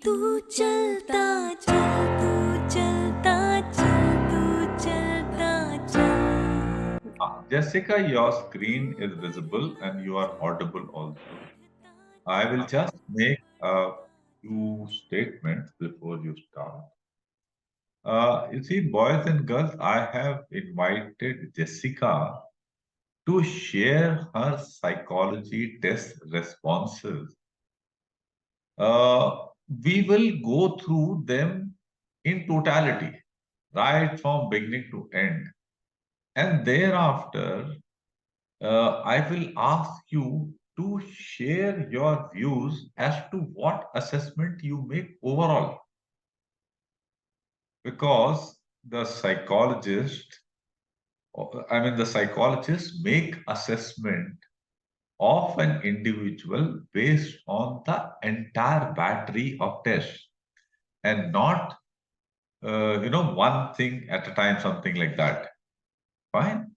तू चलता चल तू चलता चल तू चलता चल. Jessica, your screen is visible and you are audible also. I will just make a few statements before you start. You see, boys and girls, I have invited Jessica to share her psychology test responses. Uh, we will go through them in totality, right from beginning to end. And thereafter, I will ask you to share your views as to what assessment you make overall. Because the psychologists make assessment of an individual based on the entire battery of tests and not, one thing at a time, something like that. Fine.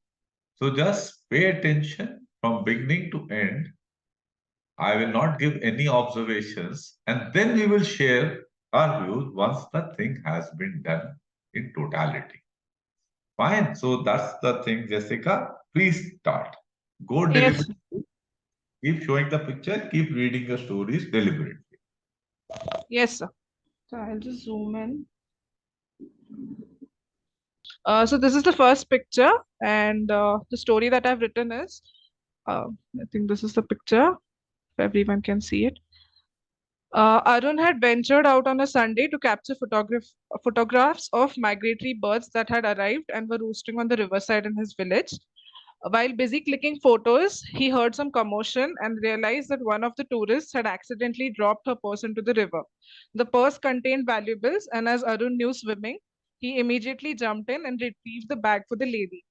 So just pay attention from beginning to end. I will not give any observations, and then we will share our views once the thing has been done in totality. Fine. So that's the thing, Jessica. Please start. Go Yes, deliberately. Keep showing the picture. Keep reading the stories deliberately. yes, sir. So I'll just zoom in. So this is the first picture, and the story that I've written is, I think this is the picture, if everyone can see it. Arun had ventured out on a Sunday to capture photographs of migratory birds that had arrived and were roosting on the riverside in his village. While busy clicking photos, he heard some commotion and realized that one of the tourists had accidentally dropped her purse into the river. The purse contained valuables, and as Arun knew swimming, he immediately jumped in and retrieved the bag for the lady.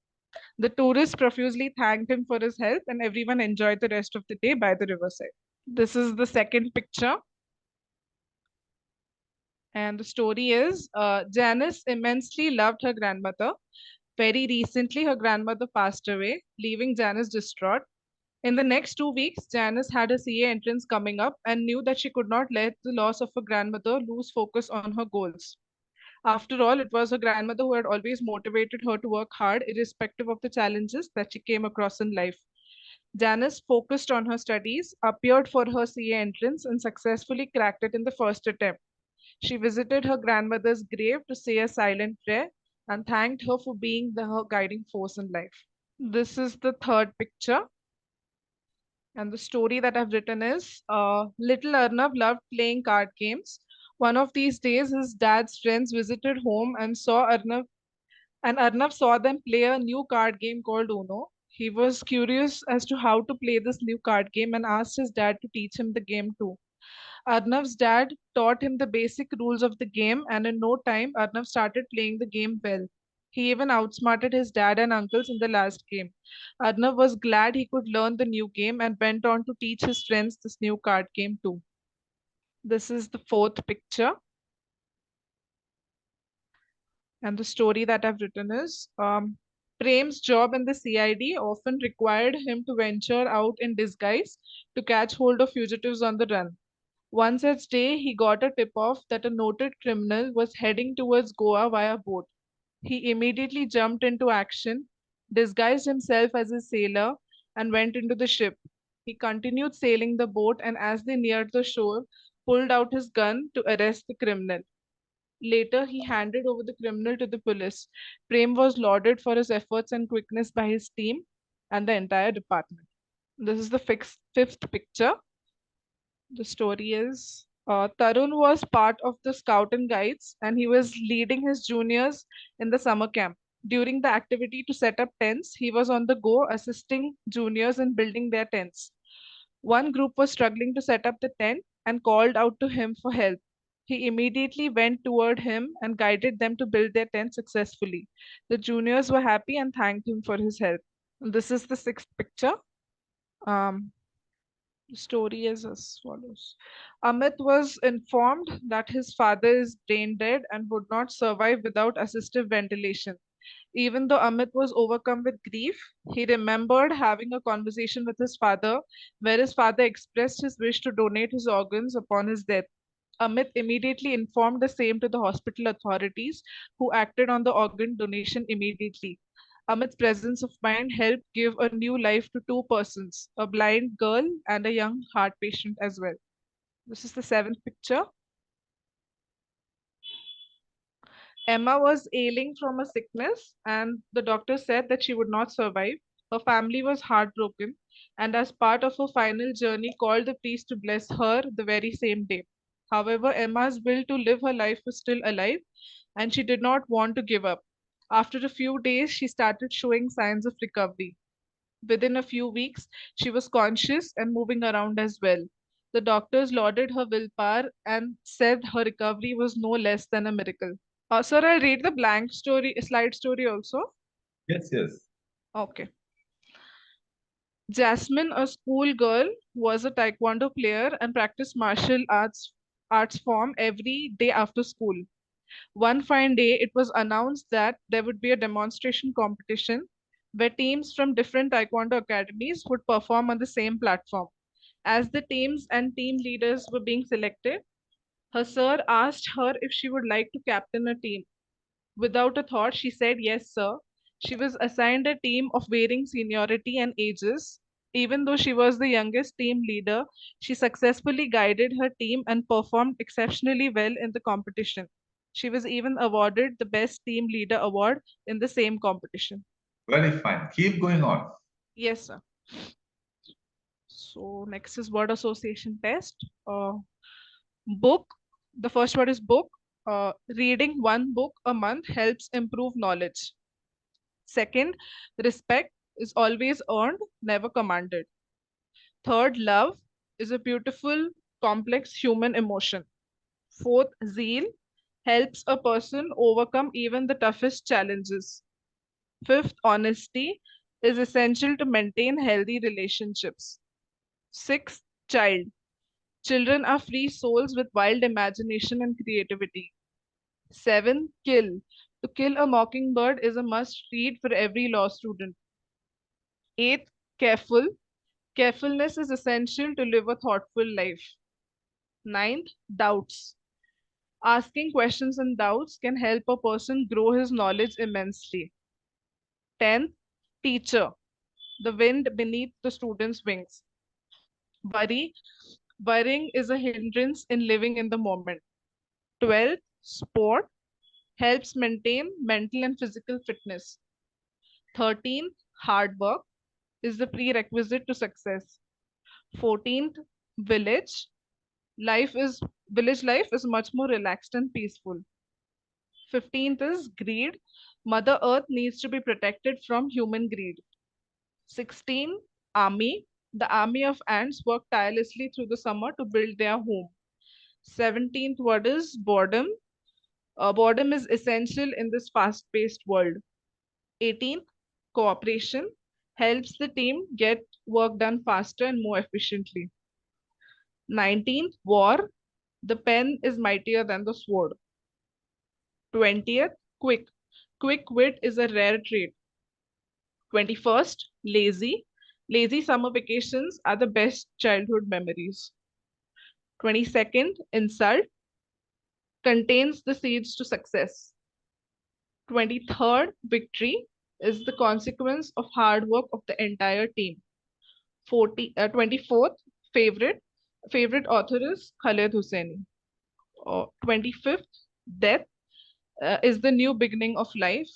The tourist profusely thanked him for his help, and everyone enjoyed the rest of the day by the riverside. This is the second picture. And the story is Janice immensely loved her grandmother. Very recently, her grandmother passed away, leaving Janice distraught. In the next 2 weeks, Janice had a CA entrance coming up and knew that she could not let the loss of her grandmother lose focus on her goals. After all, it was her grandmother who had always motivated her to work hard, irrespective of the challenges that she came across in life. Janice focused on her studies, appeared for her CA entrance, and successfully cracked it in the first attempt. She visited her grandmother's grave to say a silent prayer and thanked her for being her guiding force in life. This is the third picture. And the story that I've written is Little Arnav loved playing card games. One of these days, his dad's friends visited home and Arnav saw them play a new card game called Uno. He was curious as to how to play this new card game and asked his dad to teach him the game too. Arnav's dad taught him the basic rules of the game, and in no time, Arnav started playing the game well. He even outsmarted his dad and uncles in the last game. Arnav was glad he could learn the new game and went on to teach his friends this new card game too. This is the fourth picture. And the story that I've written is Prem's job in the CID often required him to venture out in disguise to catch hold of fugitives on the run. One such day, he got a tip off that a noted criminal was heading towards Goa via boat. He immediately jumped into action, disguised himself as a sailor, and went into the ship. He continued sailing the boat, and as they neared the shore, pulled out his gun to arrest the criminal. Later, he handed over the criminal to the police. Prem was lauded for his efforts and quickness by his team and the entire department. This is the fifth picture. The story is Tarun was part of the Scout and Guides, and he was leading his juniors in the summer camp. During the activity to set up tents, he was on the go assisting juniors in building their tents. One group was struggling to set up the tent and called out to him for help. He immediately went toward him and guided them to build their tent successfully. The juniors were happy and thanked him for his help. This is the sixth picture. Um, the story is as follows. Amit was informed that his father is brain dead and would not survive without assistive ventilation. Even though Amit was overcome with grief, he remembered having a conversation with his father where his father expressed his wish to donate his organs upon his death. Amit immediately informed the same to the hospital authorities, who acted on the organ donation immediately. Amit's presence of mind helped give a new life to two persons, a blind girl and a young heart patient as well. This is the seventh picture. Emma was ailing from a sickness, and the doctor said that she would not survive. Her family was heartbroken, and as part of her final journey, called the priest to bless her the very same day. However, Emma's will to live her life was still alive, and she did not want to give up. After a few days, she started showing signs of recovery. Within a few weeks, she was conscious and moving around as well. The doctors lauded her willpower and said her recovery was no less than a miracle. Sir, I'll read the blank story, slide story also. Yes, yes. Okay. Jasmine, a school girl, was a taekwondo player and practiced martial arts form every day after school. One fine day, it was announced that there would be a demonstration competition where teams from different taekwondo academies would perform on the same platform. As the teams and team leaders were being selected, her sir asked her if she would like to captain a team. Without a thought, she said, "Yes, sir." She was assigned a team of varying seniority and ages. Even though she was the youngest team leader, she successfully guided her team and performed exceptionally well in the competition. She was even awarded the Best Team Leader award in the same competition. Very fine. Keep going on. Yes, sir. So, next is word association test. Book. The first word is book. Reading one book a month helps improve knowledge. Second, respect is always earned, never commanded. Third, love is a beautiful, complex human emotion. Fourth, zeal helps a person overcome even the toughest challenges. Fifth, honesty is essential to maintain healthy relationships. Sixth, child. Children are free souls with wild imagination and creativity. Seven, kill. To Kill a Mockingbird is a must read for every law student. Eighth, careful. Carefulness is essential to live a thoughtful life. Ninth, doubts. Asking questions and doubts can help a person grow his knowledge immensely. 10th, teacher. The wind beneath the student's wings. Worry. Worrying is a hindrance in living in the moment. 12th, sport. Helps maintain mental and physical fitness. 13th, hard work is the prerequisite to success. 14th, village. Life is Village life is much more relaxed and peaceful. 15th is greed. Mother Earth needs to be protected from human greed. 16, army. The army of ants work tirelessly through the summer to build their home. 17th word is boredom. Boredom is essential in this fast-paced world. 18th, cooperation helps the team get work done faster and more efficiently. 19th, war. The pen is mightier than the sword. 20th, quick. Quick wit is a rare trait. 21st, lazy. Lazy summer vacations are the best childhood memories. 22nd, insult. Contains the seeds to success. 23rd, victory is the consequence of hard work of the entire team. 24th, favorite. Favorite author is Khaled Hosseini. 25th, death is the new beginning of life,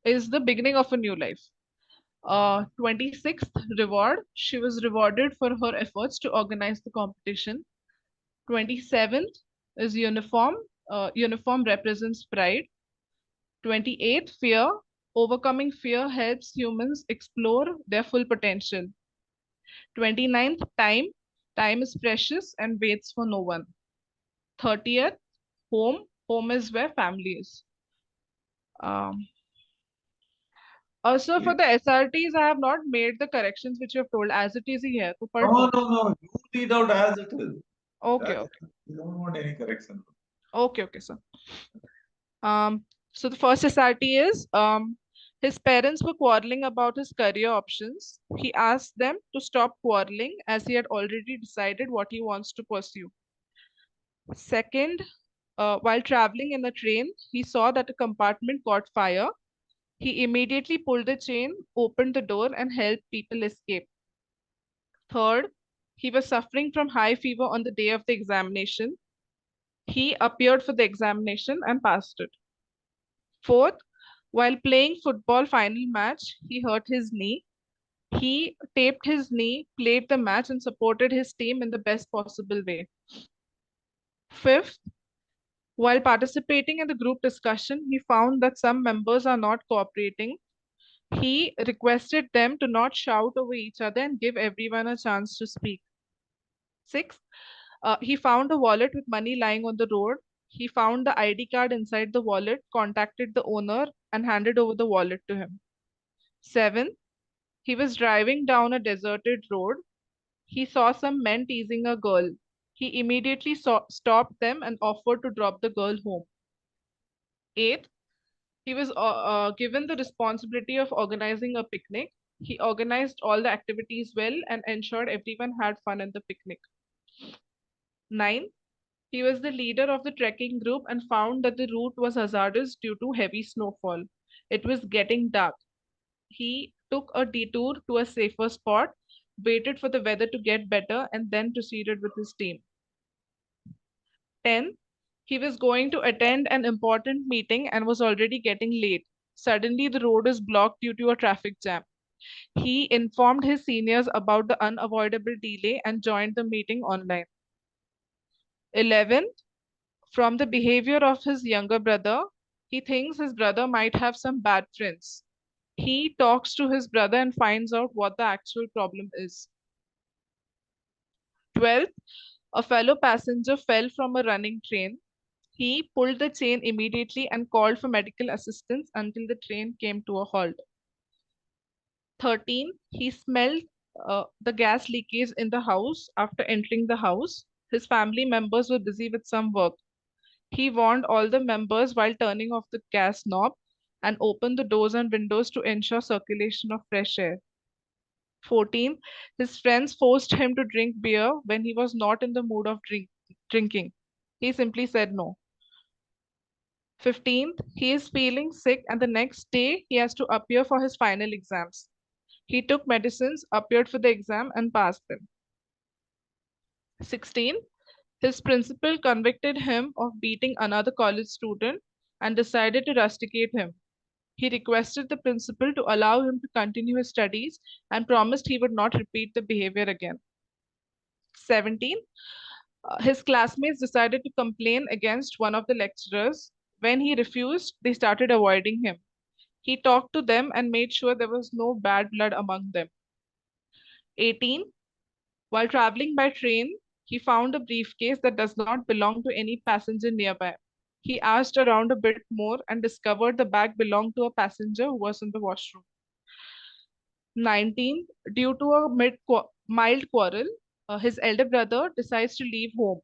is the beginning of a new life. 26th, reward. She was rewarded for her efforts to organize the competition. 27th is uniform. Uniform represents pride. 28th, fear. Overcoming fear helps humans explore their full potential. 29th, time. Time is precious and waits for no one. 30th, home. Home is where family is. Also, for the SRTs, I have not made the corrections which you have told as it is here. तो पढ़ No, low. no, no. You read out as it is. Okay, As it okay, is. You don't want any correction. okay, sir. So the first SRT is his parents were quarreling about his career options. He asked them to stop quarreling as he had already decided what he wants to pursue. Second, while traveling in a train, he saw that a compartment caught fire. He immediately pulled the chain, opened the door, and helped people escape. Third, he was suffering from high fever on the day of the examination. He appeared for the examination and passed it. Fourth, while playing football final match, he hurt his knee. He taped his knee, played the match, and supported his team in the best possible way. Fifth, while participating in the group discussion, he found that some members are not cooperating. He requested them to not shout over each other and give everyone a chance to speak. Sixth, he found a wallet with money lying on the road. He found the ID card inside the wallet, contacted the owner, and handed over the wallet to him. Seventh, he was driving down a deserted road. He saw some men teasing a girl. He immediately stopped them and offered to drop the girl home. Eighth, he was given the responsibility of organizing a picnic. He organized all the activities well and ensured everyone had fun at the picnic. 9. He was the leader of the trekking group and found that the route was hazardous due to heavy snowfall. It was getting dark. He took a detour to a safer spot, waited for the weather to get better, and then proceeded with his team. 10. He was going to attend an important meeting and was already getting late. Suddenly, the road is blocked due to a traffic jam. He informed his seniors about the unavoidable delay and joined the meeting online. 11. From the behavior of his younger brother, he thinks his brother might have some bad friends. He talks to his brother and finds out what the actual problem is. 12. A fellow passenger fell from a running train. He pulled the chain immediately and called for medical assistance until the train came to a halt. 13. He smelled the gas leakage in the house after entering the house. His family members were busy with some work. He warned all the members while turning off the gas knob and opened the doors and windows to ensure circulation of fresh air. 14. His friends forced him to drink beer when he was not in the mood of drinking. He simply said no. 15th, he is feeling sick and the next day he has to appear for his final exams. He took medicines, appeared for the exam, and passed them. 16. His principal convicted him of beating another college student and decided to rusticate him. He requested the principal to allow him to continue his studies and promised he would not repeat the behavior again. 17. His classmates decided to complain against one of the lecturers. When he refused, they started avoiding him. He talked to them and made sure there was no bad blood among them. 18. While traveling by train, he found a briefcase that does not belong to any passenger nearby. He asked around a bit more and discovered the bag belonged to a passenger who was in the washroom. 19. Due to a mild quarrel, his elder brother decides to leave home.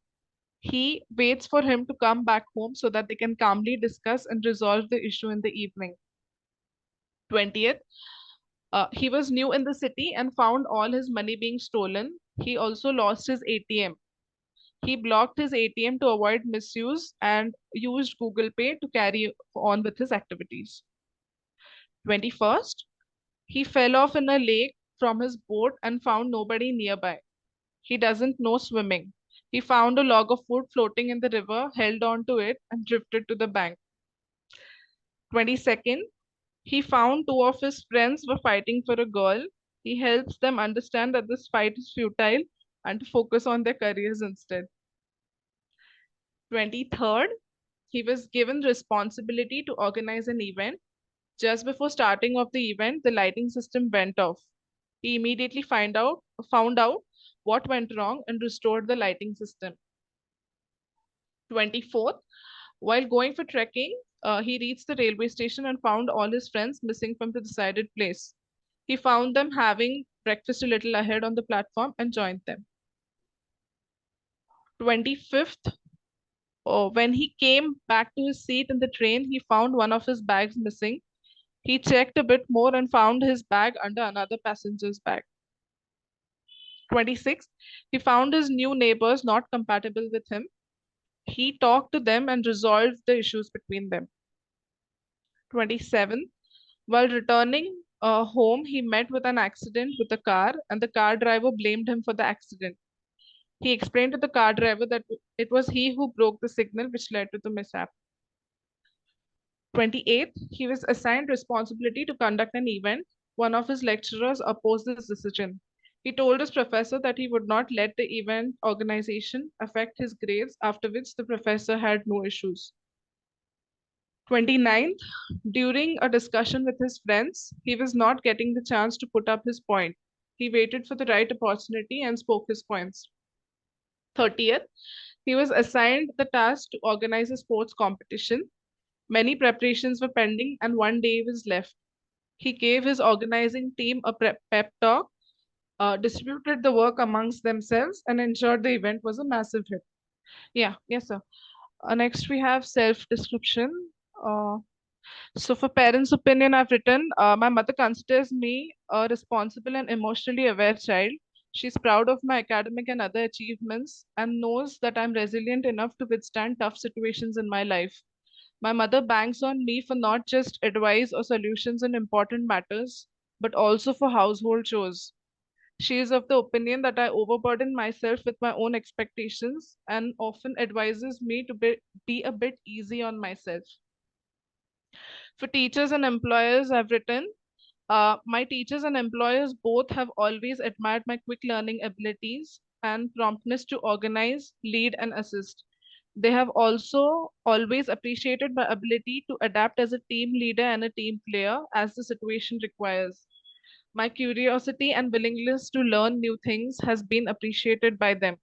He waits for him to come back home so that they can calmly discuss and resolve the issue in the evening. 20th, he was new in the city and found all his money being stolen. He also lost his ATM. He blocked his ATM to avoid misuse and used Google Pay to carry on with his activities. 21st, he fell off in a lake from his boat and found nobody nearby. He doesn't know swimming. He found a log of wood floating in the river, held on to it, and drifted to the bank. 22nd, he found two of his friends were fighting for a girl. He helps them understand that this fight is futile and to focus on their careers instead. 23rd, he was given responsibility to organize an event. Just before starting of the event, the lighting system went off. He immediately found out what went wrong and restored the lighting system. 24th, while going for trekking, he reached the railway station and found all his friends missing from the decided place. He found them having breakfast a little ahead on the platform and joined them. 25th, when he came back to his seat in the train, he found one of his bags missing. He checked a bit more and found his bag under another passenger's bag. 26th, he found his new neighbors not compatible with him. He talked to them and resolved the issues between them. 27. While returning home, he met with an accident with a car, and the car driver blamed him for the accident. He explained to the car driver that it was he who broke the signal which led to the mishap. 28. He was assigned responsibility to conduct an event. One of his lecturers opposed this decision. He told his professor that he would not let the event organization affect his grades, after which the professor had no issues. 29th, during a discussion with his friends, he was not getting the chance to put up his point. He waited for the right opportunity and spoke his points. 30th, he was assigned the task to organize a sports competition. Many preparations were pending and one day was left. He gave his organizing team a pep talk, distributed the work amongst themselves, and ensured the event was a massive hit. Yeah, yes, sir. Next, we have self description. So, for parents' opinion, I've written my mother considers me a responsible and emotionally aware child. She's proud of my academic and other achievements and knows that I'm resilient enough to withstand tough situations in my life. My mother banks on me for not just advice or solutions in important matters, but also for household chores. She is of the opinion that I overburden myself with my own expectations and often advises me to be a bit easy on myself. For teachers and employers, I've written, my teachers and employers both have always admired my quick learning abilities and promptness to organize, lead, and assist. They have also always appreciated my ability to adapt as a team leader and a team player as the situation requires. My curiosity and willingness to learn new things has been appreciated by them.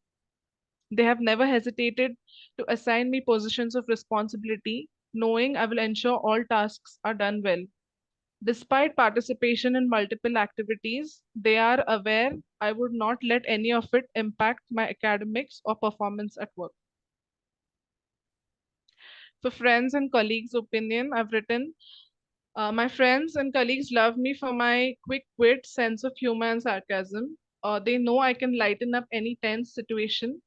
They have never hesitated to assign me positions of responsibility, knowing I will ensure all tasks are done well. Despite participation in multiple activities, they are aware I would not let any of it impact my academics or performance at work. For friends and colleagues' opinion, I've written, my friends and colleagues love me for my quick wit, sense of humor, and sarcasm. They know I can lighten up any tense situation.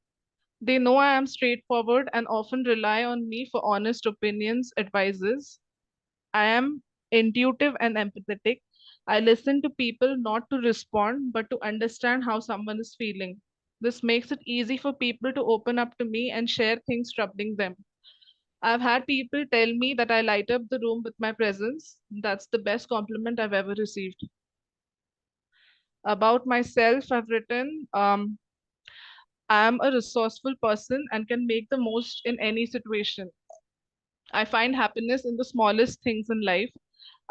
They know I am straightforward and often rely on me for honest opinions, advices. I am intuitive and empathetic. I listen to people not to respond, but to understand how someone is feeling. This makes it easy for people to open up to me and share things troubling them. I've had people tell me that I light up the room with my presence. That's the best compliment I've ever received. About myself, I've written, I am a resourceful person and can make the most in any situation. I find happiness in the smallest things in life.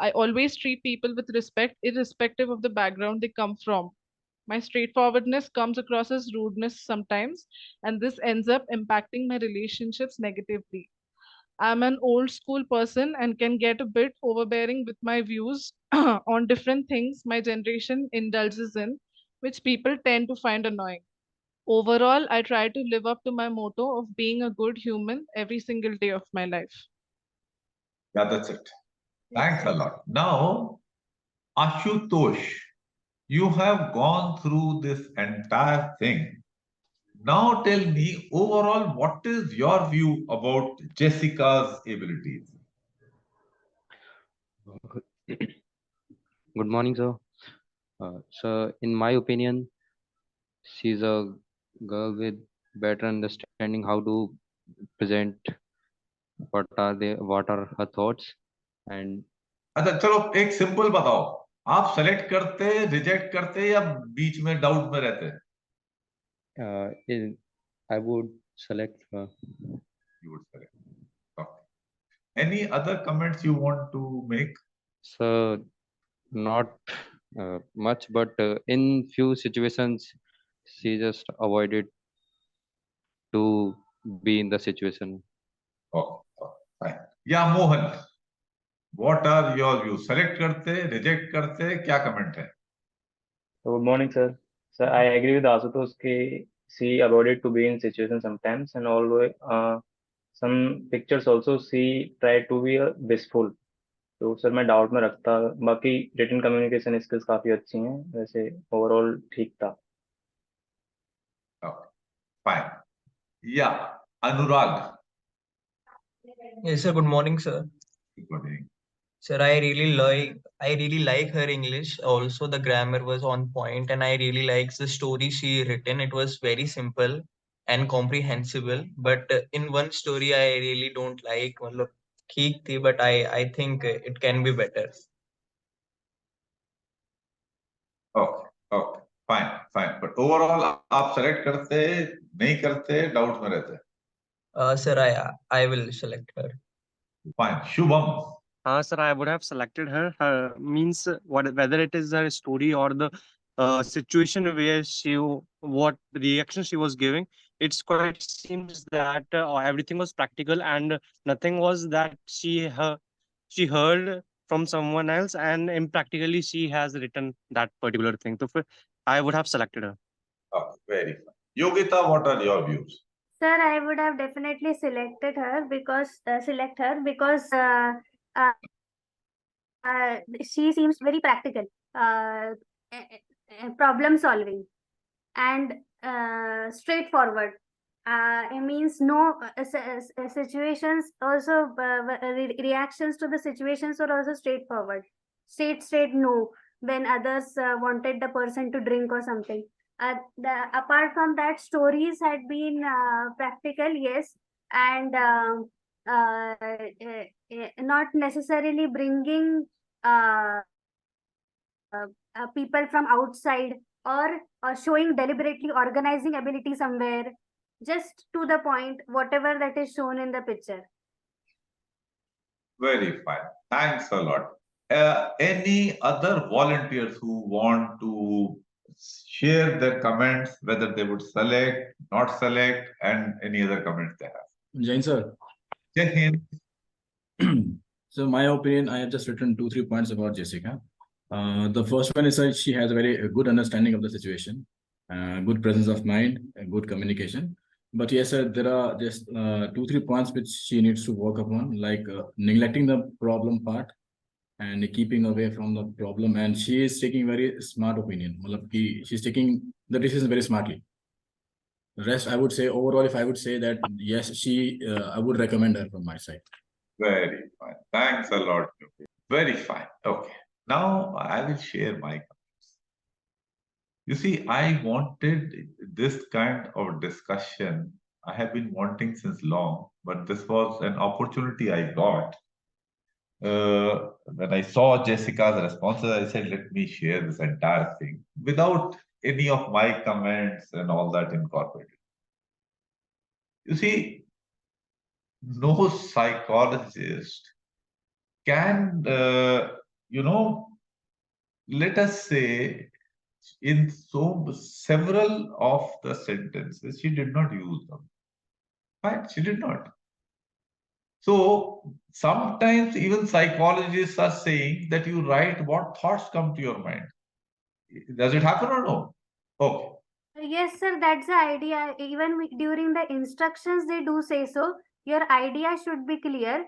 I always treat people with respect, irrespective of the background they come from. My straightforwardness comes across as rudeness sometimes, and this ends up impacting my relationships negatively. I'm an old school person and can get a bit overbearing with my views on different things my generation indulges in, which people tend to find annoying. Overall, I try to live up to my motto of being a good human every single day of my life. Yeah, that's it. Thanks a lot. Now, Ashutosh, you have gone through this entire thing. Now tell me, overall, what is your view about Jessica's abilities? Good morning, sir. So, in my opinion, she's a girl with better understanding how to present what are her thoughts, and अच्छा चलो एक simple बताओ, आप select करते, reject करते या बीच में doubt में रहते? I would select her. You would select. Okay. Any other comments you want to make? So, not much, but in few situations, she just avoided to be in the situation. Oh, fine. Yeah, Mohan, what are your views? Select करते, reject करते, क्या comment है? So good morning, sir. So I agree with Asutosh ki she avoided to be in situation sometimes, and although some pictures also she tried to be blissful. तो sir मैं doubt में रखता, बाकी written communication skills काफी अच्छी हैं, वैसे overall ठीक था. Okay, fine. Yeah, Anurag, Yes, sir. Good morning, sir. Good morning. Sir, I really like her English. Also, the grammar was on point, and I really likes the story she written. It was very simple and comprehensible. But in one story, I really don't like. मतलब ठीक थी, but I think it can be better. Okay, okay, fine. But overall आप select करते नहीं करते doubt में रहते. Sir, I will select her. Fine. Shubham. Sir, I would have selected her. Her means whether it is her story or the situation where what reaction she was giving. It's quite seems that everything was practical and nothing was that she heard from someone else, and impractically she has written that particular thing. So I would have selected her. Okay, very fine. Yogita, what are your views? Sir, I would have definitely selected her because uh, she seems very practical, problem solving, and straightforward. It means no situations also reactions to the situations are also straightforward. Straight no when others wanted the person to drink or something. Apart from that, stories had been practical, yes, and not necessarily bringing people from outside or showing deliberately organizing ability somewhere, just to the point, whatever that is shown in the picture. Very fine. Thanks a lot. Any other volunteers who want to share their comments, whether they would select, not select, and any other comments they have? Jain sir. Jai Hind. So my opinion, I have just written 2-3 points about Jessica. The first one is that she has a very good understanding of the situation, good presence of mind, good communication. But yes, sir, there are just 2-3 points which she needs to work upon, like neglecting the problem part and keeping away from the problem. And she is taking very smart opinion. She's taking the decision very smartly. The rest, I would say, overall, if I would say that, yes, I would recommend her from my side. Very fine. Thanks a lot. Very fine. Okay. Now I will share my comments. You see, I wanted this kind of discussion. I have been wanting since long, but this was an opportunity I got. When I saw Jessica's responses, I said, let me share this entire thing without any of my comments and all that incorporated. You see, no psychologist can, let us say, in several of the sentences, she did not use them. Right? She did not. So sometimes even psychologists are saying that you write what thoughts come to your mind. Does it happen or no? Okay. Yes, sir, that's the idea. Even during the instructions, they do say so. Your idea should be clear,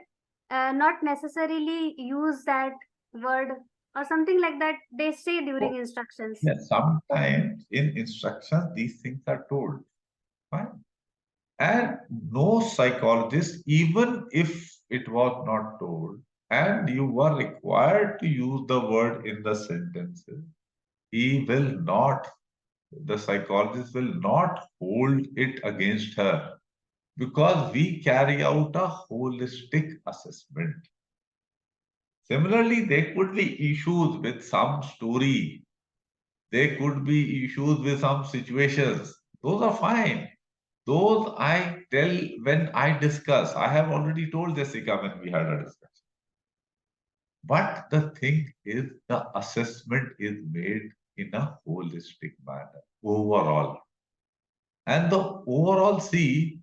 not necessarily use that word or something like that. They say during instructions. Yes, sometimes in instructions, these things are told. Fine. And no psychologist, even if it was not told, and you were required to use the word in the sentences, the psychologist will not hold it against her, because we carry out a holistic assessment. Similarly, there could be issues with some story. There could be issues with some situations. Those are fine. Those I tell when I discuss. I have already told Jessica when we had a discussion. But the thing is, the assessment is made in a holistic manner, overall. And the overall, see,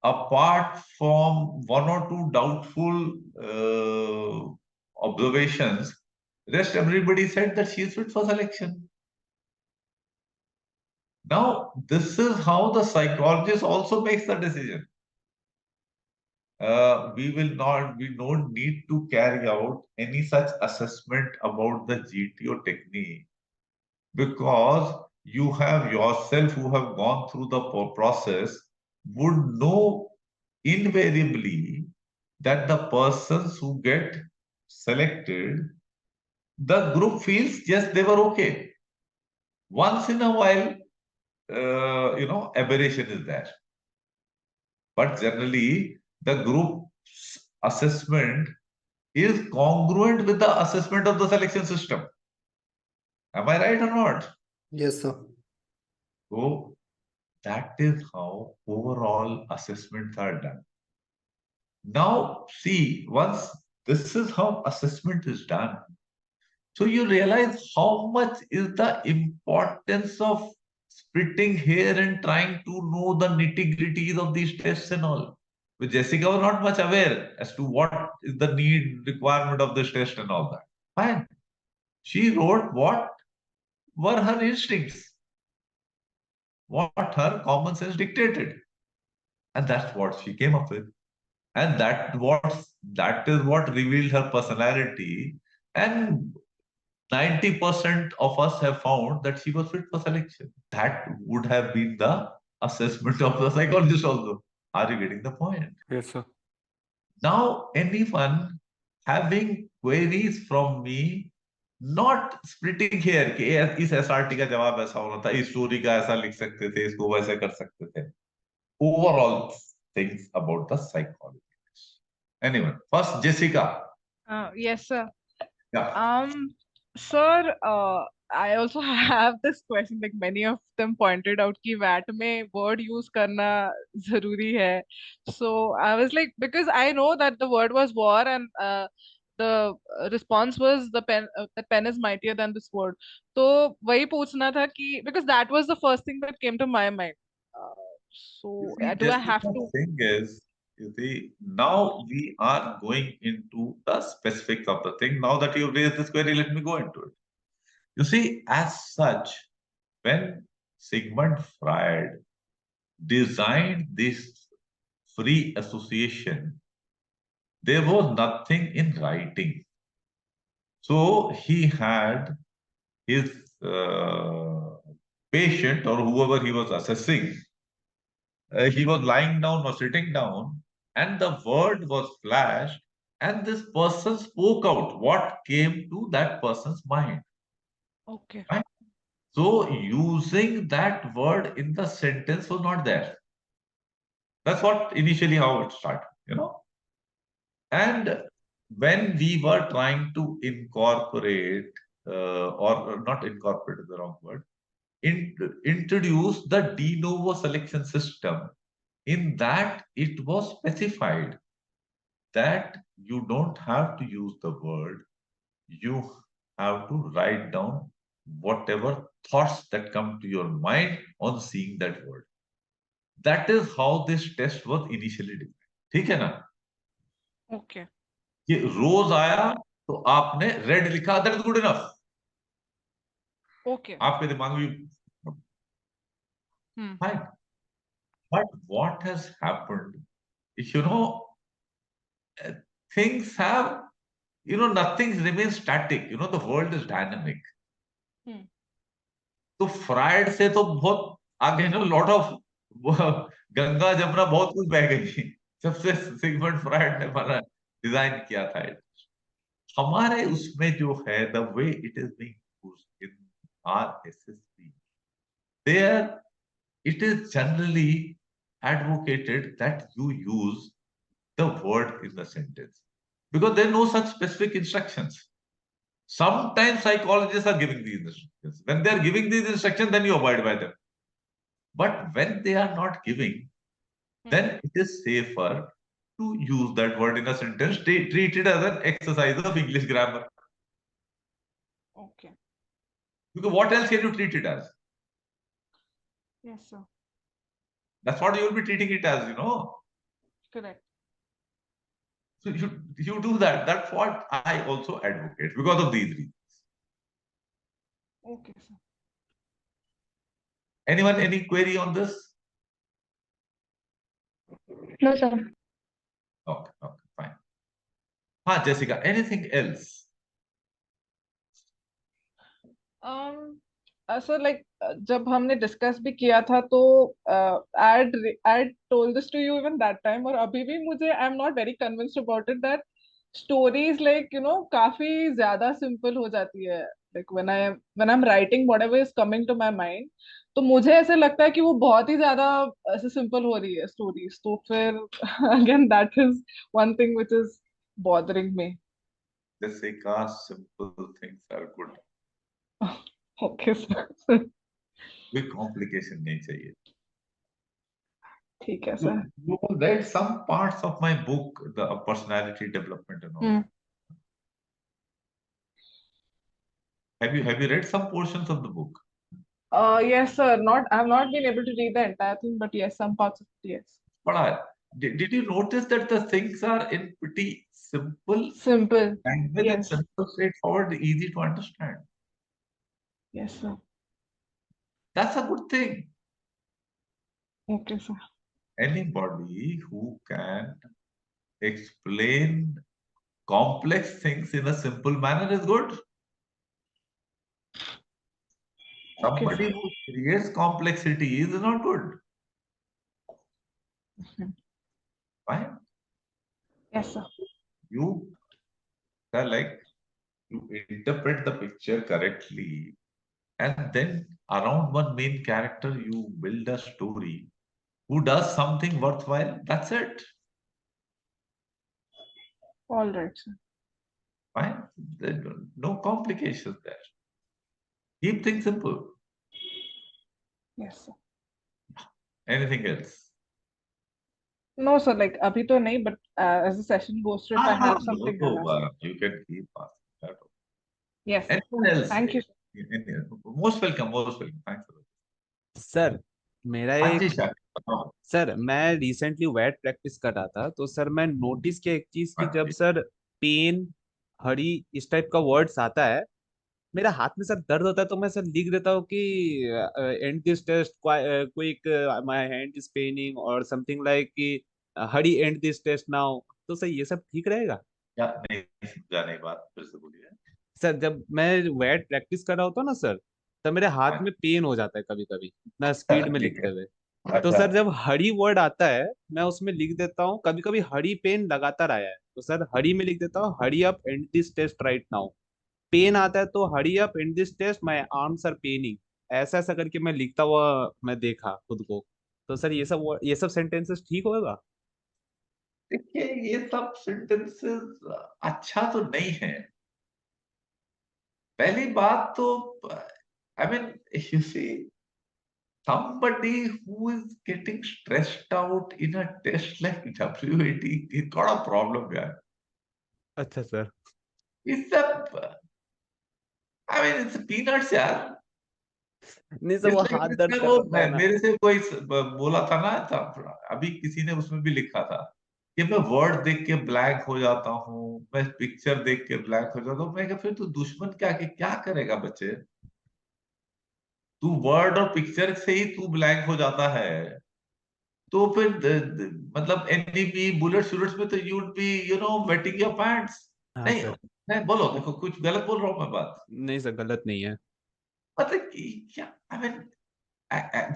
apart from one or two doubtful observations, rest everybody said that she is fit for selection. Now, this is how the psychologist also makes the decision. We don't need to carry out any such assessment about the GTO technique, because you have yourself who have gone through the process would know invariably that the persons who get selected, the group feels, yes, they were okay. Once in a while, aberration is there. But generally, the group assessment is congruent with the assessment of the selection system. Am I right or not? Yes, sir. So that is how overall assessments are done. Now, see, once this is how assessment is done, so you realize how much is the importance of splitting hair and trying to know the nitty-gritties of these tests and all. But Jessica was not much aware as to what is the need, requirement of this test and all that. Fine. She wrote what were her instincts, what her common sense dictated. And that's what she came up with. And that is what revealed her personality. And 90% of us have found that she was fit for selection. That would have been the assessment of the psychologist also. Are you getting the point? Yes, sir. Now, anyone having queries from me, not splitting here कि इस SRT का जवाब ऐसा होना था, इस story का ऐसा लिख सकते थे, इसको वैसे कर सकते थे. Overall things about the psychology. Anyone? First, Jessica. Yes, sir. Yeah. Sir, I also have this question. Like many of them pointed out, कि VAT में word use करना जरूरी है. So I was like, because I know that the word was war, and the response was the pen is mightier than this word. तो वही पूछना था कि because that was the first thing that came to my mind. So You see, do I Jessica, have the to? thing is, you see, now we are going into the specifics of the thing. Now that you've raised this query, let me go into it. You see, as such, when Sigmund Freud designed this free association, there was nothing in writing. So he had his patient or whoever he was assessing, he was lying down or sitting down, and the word was flashed, and this person spoke out what came to that person's mind. Okay. Right? So using that word in the sentence was not there. That's what initially how it started. And when we were trying to incorporate, or not incorporate is the wrong word, introduce the de novo selection system, in that it was specified that you don't have to use the word, you have to write down whatever thoughts that come to your mind on seeing that word. That is how this test was initially designed. ठीक है ना? Okay. कि रोज आया तो आपने red लिखा, that is good enough. Okay. आपके दिमाग में fine. But what has happened, things have, nothing remains static. The world is dynamic. तो फ्राइड से तो बहुत आगे लॉट ऑफ गंगा जमुना बहुत कुछ बह गई सबसे सिगमंड फ्राइड ने बना डिजाइन किया था. हमारे उसमें जो है the way it is being used in R SSP, there it is generally advocated that you use the word in the sentence because there are no such specific instructions. Sometimes psychologists are giving these instructions. When they are giving these instructions, then you abide by them. But when they are not giving, then it is safer to use that word in a sentence, treat it as an exercise of English grammar. Okay. Because what else can you treat it as? Yes, sir. That's what you will be treating it as, Correct. So you do that. That's what I also advocate because of these reasons. Okay, sir. Anyone, any query on this? No, sir. Okay, fine. Jessica, anything else? So like जब हमने discuss भी किया था तो I told this to you even that time, और अभी भी मुझे I am not very convinced about it that stories like काफी ज्यादा सिंपल हो जाती है। Like when I am writing whatever is coming to my mind, तो मुझे ऐसे लगता है कि वो बहुत ही ज्यादा ऐसे सिंपल हो रही है स्टोरीज, तो फिर again that is one thing which is bothering me. Jessica, simple things are good. Okay sir, कोई complication नहीं चाहिए. ठीक है You, sir. you read some parts of my book, the personality development and all. Have you read some portions of the book? Yes, sir. I have not been able to read the entire thing, but yes, some parts of it, yes. पढ़ा है. Did you notice that the things are in pretty simple Simple. language and Yes. simple, straightforward, easy to understand? Yes, sir. That's a good thing. Okay, sir. Anybody who can explain complex things in a simple manner is good. Okay, Somebody sir. who creates complexity is not good. Fine. Yes, sir. You are like, you interpret the picture correctly, and then around one main character you build a story who does something worthwhile. That's it. All right, sir. Fine. No complications there. Keep things simple. Yes, sir. Anything else? No, sir. Like abhi to nahi, but as the session goes through, if I have something, No, I'll ask. you can keep asking that. Yes, sir. Anyone else? Thank you, sir. Most welcome. Most welcome. Thanks a lot. Sir मेरा हाँ एक जी शाह, बताओ। Sir मैं recently wait practice कर रहा था, तो sir मैं नोटिस किया एक चीज कि हाँ जब जी। सर पेन, हरी इस टाइप का वर्ड्स आता है, मेरा हाथ में सर दर्द होता है, तो मैं सर लिख देता हूँ कि and this test quick, my hand is paining और समथिंग लाइक कि hurry and this test now. तो सर ये सब ठीक रहेगा? क्या नहीं समझा, नहीं बात फिर से बोलिए। सर जब मैं वेट प्रैक्टिस कर रहा होता हूँ ना सर, तब मेरे हाथ हाँ, में पेन हो जाता है कभी कभी इतना अच्छा, स्पीड में ठीक लिखते है। हुए। तो अच्छा, सर जब हरी वर्ड आता है, मैं उसमें लिख देता हूँ, कभी कभी हरी पेन लगातार आया है तो सर हरी में लिख देता हूँ hurry up and this test right now. Pain आता है तो hurry up and this test my arms are paining. ऐसा ऐसा करके मैं लिखता हुआ मैं देखा खुद को। तो सर ये सब सेंटेंसेस ठीक होगा? देखिए ये सब सेंटेंसेस अच्छा तो नहीं है। पहली बात तो I mean you see somebody who is getting stressed out in a test like WAT, he's got a problem यार। अच्छा sir. It's a, I mean it's peanuts यार। नहीं सर, वो हाथ दर्द कर रहा था ना। मेरे से कोई बोला था ना, अभी किसी ने उसमें भी लिखा था कि मैं वर्ड देख के ब्लैंक हो जाता हूँ, मैं पिक्चर देख के ब्लैंक हो जाता हूँ। मैं कहा फिर तू दुश्मन क्या करेगा बच्चे? तू वर्ड और पिक्चर से ही तू ब्लैंक हो जाता है, तो फिर मतलब एनडीपी बुलेट शुलेट्स में तो you would be waiting your pants. हाँ नहीं सर। नहीं बोलो, देखो कुछ गलत बोल रहा हूँ मैं बात? नहीं सर, गलत नहीं है। मतलब क्या, I mean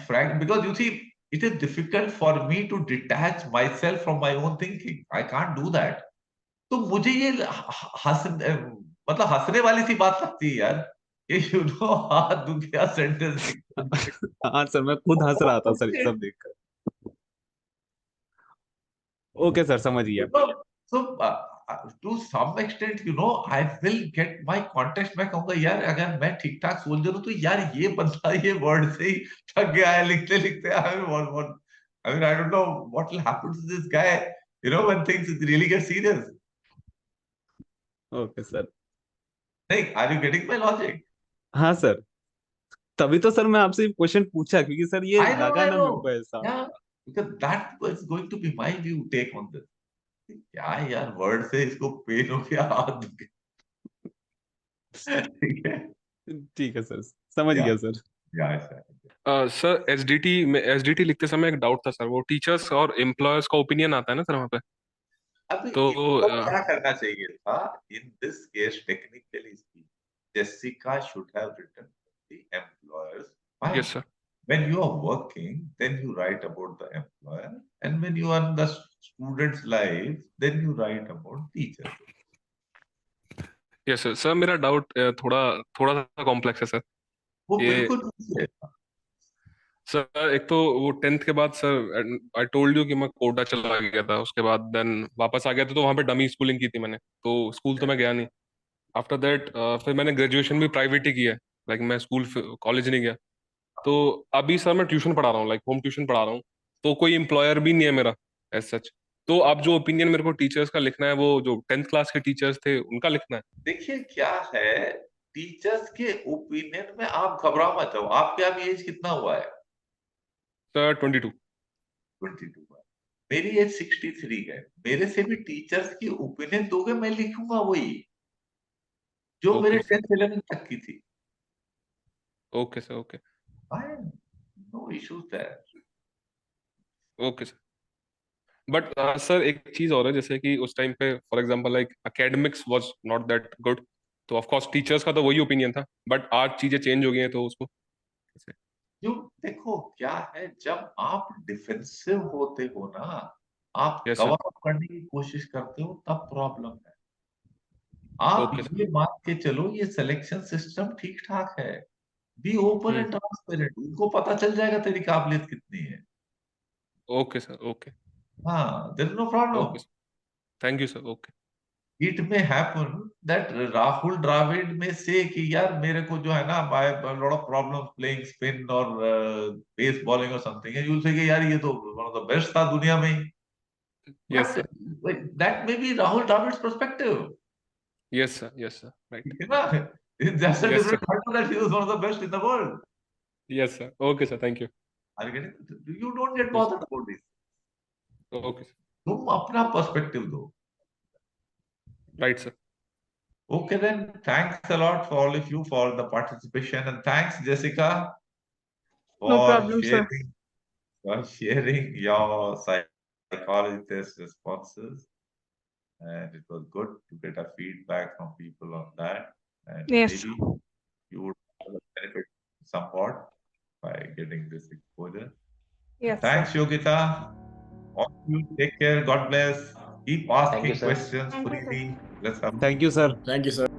frank, because you see, it is difficult for me to detach myself from my own thinking. I can't do that. तो मुझे ये मतलब हंसने वाली सी बात लगती है यार कि हाथ दुख गया सेंटेंस। हाँ सर, मैं खुद हंस रहा था सर ये सब देखकर। ओके सर, समझ गया। So to some extent, I will get my context। मैं कहूंगा यार अगर मैं ठीक ठाक सोच रहा हूँ तो यार ये बंदा ये वर्ड से ही थक गया है लिखते लिखते। I mean, I don't know what will happen to this guy, when things really get serious. Okay sir. नहीं, are you getting my logic? हाँ सर, तभी तो सर मैं आपसे क्वेश्चन पूछा, क्योंकि सर ये I लगा ना know। मेरे को ऐसा। Yeah, because that was going to be my view take on this। क्या यार वर्ड से इसको पेन हो गया, हाथ दुख गया। ठीक है। ठीक है सर, समझ Yeah, गया सर। yeah, सर एसडीटी लिखते समय एक डाउट था सर, वो टीचर्स और एम्प्लॉयर्स का ओपिनियन आता है ना सर वहाँ पे। अभी तो इनको क्या करना चाहिए था in this case technically speaking, Jessica should have written the employer's file. Yes, sir. When you are working, then you write about the employer, and when you are in the student's life, then you write about teacher. Yes sir. Sir मेरा doubt थोड़ा थोड़ा सा complex है sir. वो ये बिल्कुल पूछिए। Sir एक तो वो 10th के बाद सर आई टोल्ड यू कि मैं कोटा चला गया था, उसके बाद देन वापस आ गया था, तो वहां पे डमी स्कूलिंग की थी मैंने, तो स्कूल तो मैं गया नहीं। आफ्टर दैट फिर मैंने ग्रेजुएशन भी प्राइवेट ही किया है, लाइक मैं स्कूल कॉलेज नहीं गया। तो अभी सर मैं ट्यूशन पढ़ा रहा हूँ, लाइक होम ट्यूशन पढ़ा रहा हूँ, तो कोई एम्प्लॉयर भी नहीं है मेरा एज सच। तो अब जो ओपिनियन मेरे को टीचर्स का लिखना है, वो जो 10th क्लास के टीचर्स थे उनका लिखना है। देखिए क्या है, टीचर्स के ओपिनियन में आप घबरा मत जाओ। आपके अभी एज कितना हुआ है? सर 22। 22 है। मेरी एज 63 है। मेरे से भी टीचर्स की ओपिनियन दोगे, मैं लिखूंगा वही जो मेरे ओके 10th 11th तक की थी। Okay sir. Okay fine, no issues there. Okay sir. But sir एक चीज और है, जैसे कि उस टाइम पे for example like academics was not that good, तो ऑफ कोर्स टीचर्स का तो वही ओपिनियन था, बट आज चीजें चेंज हो गई हैं, तो उसको कैसे? जो देखो क्या है, जब आप डिफेंसिव होते हो ना, आप यस सर। कवर अप करने की कोशिश करते हो, तब प्रॉब्लम है। आप ओके सर। ये मान के चलो, ये सिलेक्शन सिस्टम ठीक ठाक है। बी ओपन एंड ट्रांसपेरेंट, उनको पता चल जाएगा तेरी काबिलियत कितनी है। Okay sir. ओके हाँ, there is no problem. Okay sir. Thank you sir. Okay it may happen that Rahul Dravid में से कि यार मेरे को जो है ना, I lot of problems playing spin और बेस बॉलिंग और समथिंग, यू से कि यार ये तो वन ऑफ द बेस्ट था दुनिया में ही। Yes but sir. That may be Rahul Dravid's perspective, yes sir. Yes sir. Right. ठीक है ना? That's a yes different sir. Matter that he was one of the best in the world. Yes sir. Okay sir. Thank you. Are you getting? You don't get yes bothered about this. Okay sir. तुम अपना perspective दो। Right sir. Okay then, thanks a lot for all of you for the participation, and thanks Jessica No for problem, sir. sharing your psychology test responses. And it was good to get a feedback from people on that. And Yes. maybe you would benefit somewhat by getting this exposure. Yes, Thanks, sir. Yogita. All of you, take care. God bless. Keep Thank you, asking sir. questions Thank you, sir. freely. Let's have Thank you, sir. Thank you, sir.